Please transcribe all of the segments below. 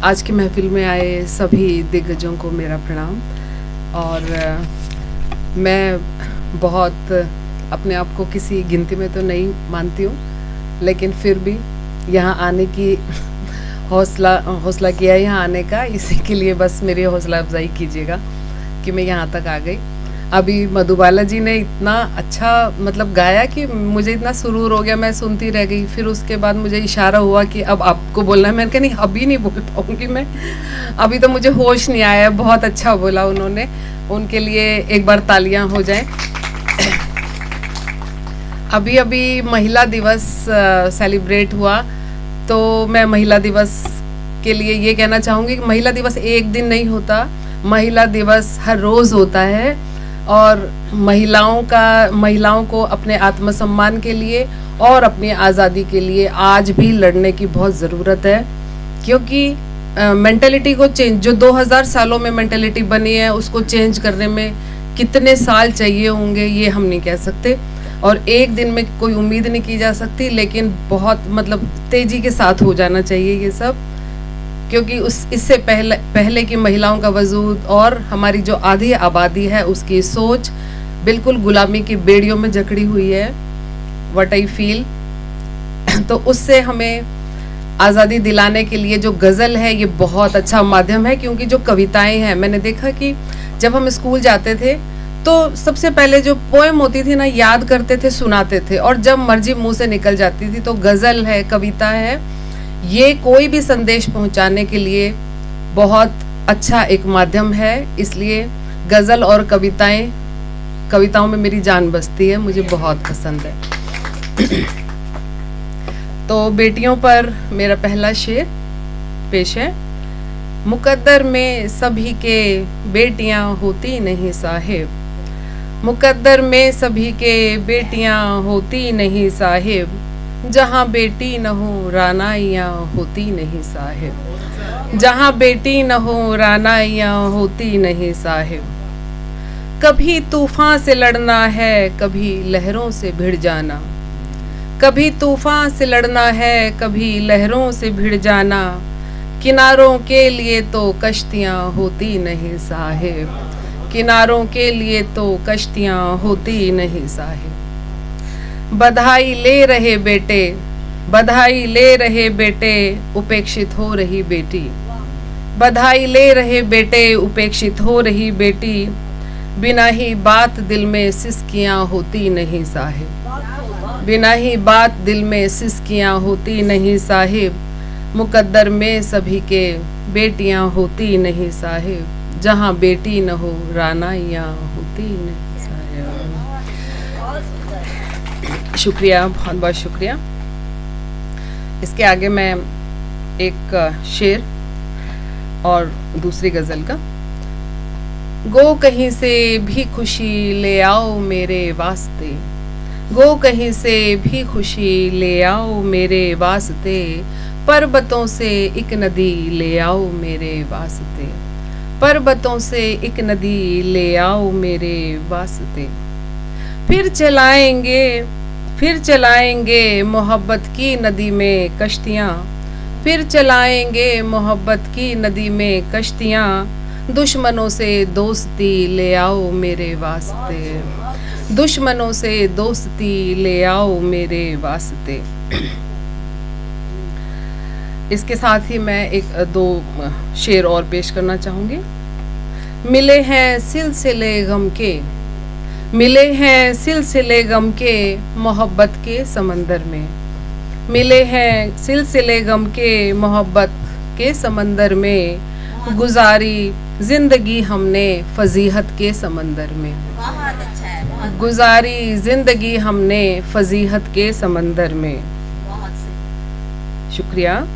आज की महफिल में आए सभी दिग्गजों को मेरा प्रणाम। और मैं बहुत अपने आप को किसी गिनती में तो नहीं मानती हूँ, लेकिन फिर भी यहाँ आने की हौसला किया है यहाँ आने का। इसी के लिए बस मेरी हौसला अफजाई कीजिएगा कि मैं यहाँ तक आ गई। अभी मधुबाला जी ने इतना अच्छा मतलब गाया कि मुझे इतना सुरूर हो गया, मैं सुनती रह गई। फिर उसके बाद मुझे इशारा हुआ कि अब आपको बोलना है। मैंने कहा नहीं, अभी नहीं बोल पाऊँगी मैं, अभी तो मुझे होश नहीं आया। बहुत अच्छा बोला उन्होंने, उनके लिए एक बार तालियां हो जाएं। अभी अभी महिला दिवस सेलिब्रेट हुआ, तो मैं महिला दिवस के लिए ये कहना चाहूँगी कि महिला दिवस एक दिन नहीं होता, महिला दिवस हर रोज़ होता है। और महिलाओं को अपने आत्मसम्मान के लिए और अपनी आज़ादी के लिए आज भी लड़ने की बहुत ज़रूरत है। क्योंकि मेंटालिटी को चेंज, जो 2000 सालों में मेंटालिटी बनी है, उसको चेंज करने में कितने साल चाहिए होंगे ये हम नहीं कह सकते, और एक दिन में कोई उम्मीद नहीं की जा सकती। लेकिन बहुत मतलब तेज़ी के साथ हो जाना चाहिए ये सब, क्योंकि इससे पहले की महिलाओं का वजूद और हमारी जो आधी आबादी है उसकी सोच बिल्कुल गुलामी की बेड़ियों में जकड़ी हुई है, व्हाट आई फील। तो उससे हमें आज़ादी दिलाने के लिए जो गज़ल है ये बहुत अच्छा माध्यम है। क्योंकि जो कविताएं हैं, मैंने देखा कि जब हम स्कूल जाते थे तो सबसे पहले जो पोएम होती थी ना, याद करते थे, सुनाते थे, और जब मर्जी मुंह से निकल जाती थी। तो गज़ल है, कविता है, ये कोई भी संदेश पहुंचाने के लिए बहुत अच्छा एक माध्यम है। इसलिए गज़ल और कविताओं में मेरी जान बसती है, मुझे बहुत पसंद है। तो बेटियों पर मेरा पहला शेर पेश है। मुकद्दर में सभी के बेटियां होती नहीं साहिब, मुकद्दर में सभी के बेटियां होती नहीं साहिब, जहाँ बेटी न हो रानाइयाँ होती नहीं साहिब, जहाँ बेटी न हो रानाइयाँ होती नहीं साहिब। कभी तूफान से लड़ना है, कभी लहरों से भिड़ जाना, कभी तूफान से लड़ना है, कभी लहरों से भिड़ जाना, किनारों के लिए तो कश्तियाँ होती नहीं साहिब, किनारों के लिए तो कश्तियाँ होती नहीं साहिब। बधाई ले रहे बेटे, बधाई ले रहे बेटे, उपेक्षित हो रही बेटी, बधाई ले रहे बेटे, उपेक्षित हो रही बेटी, बिना ही बात दिल में सिसकियाँ होती नहीं साहिब, बिना ही बात दिल में सिसकियाँ होती नहीं साहिब, मुकद्दर में सभी के बेटियाँ होती नहीं साहिब, जहाँ बेटी न हो रानाइयाँ होती नहीं साहिब। शुक्रिया, बहुत बहुत शुक्रिया। इसके आगे मैं एक शेर और दूसरी गज़ल का। गो कहीं से भी खुशी ले आओ मेरे वास्ते, गो कहीं से भी खुशी ले आओ मेरे वास्ते, पर्वतों से एक नदी ले आओ मेरे वास्ते, पर्वतों से एक नदी ले आओ मेरे वास्ते। फिर चलाएंगे मोहब्बत की नदी में कश्तियाँ, फिर चलाएंगे मोहब्बत की नदी में कश्तियाँ, दुश्मनों से दोस्ती ले आओ मेरे वास्ते, दुश्मनों से दोस्ती ले आओ मेरे वास्ते। इसके साथ ही मैं दो शेर और पेश करना चाहूँगी। मिले हैं सिलसिले गम के, मिले हैं सिलसिले गम के मोहब्बत के समंदर में, मिले हैं सिलसिले गम के मोहब्बत के समंदर में, गुजारी जिंदगी हमने फजीहत के समंदर में, बहुत अच्छा है, गुजारी जिंदगी हमने फजीहत के समंदर में। बहुत सही। शुक्रिया।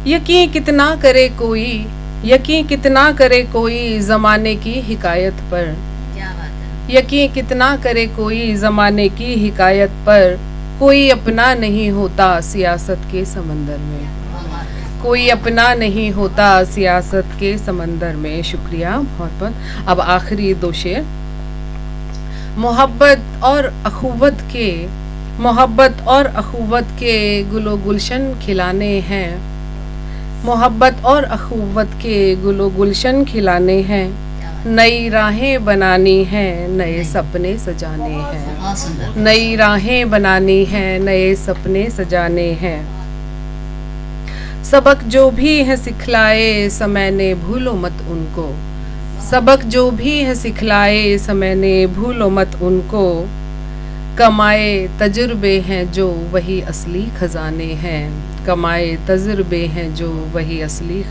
यकीन कितना करे कोई, यकीन कितना करे कोई ज़माने की हिकायत पर, क्या बात है। यकीन कितना करे कोई ज़माने की हिकायत पर, कोई अपना नहीं होता सियासत के समंदर में, कोई अपना नहीं होता सियासत के समंदर में। शुक्रिया बहुत बहुत। अब आखिरी दो शेर। मोहब्बत और अखुवत के, मोहब्बत और अखुवत के गुलो गुलशन खिलाने हैं, मोहब्बत और अखुवत के गुलो गुलशन खिलाने हैं, क्या बात, नई राहें बनानी हैं, नए सपने सजाने हैं, बहुत सुंदर, नई राहें बनानी हैं, नए सपने सजाने हैं। सबक जो भी है सिखलाए समय ने भूलो मत उनको, सबक जो भी है सिखलाए समय ने भूलो मत उनको, कमाए तजुर्बे हैं जो वही असली खजाने हैं, कमाए तजुर्बे हैं जो वही असली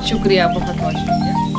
शुक्रिया, बहुत बहुत शुक्रिया।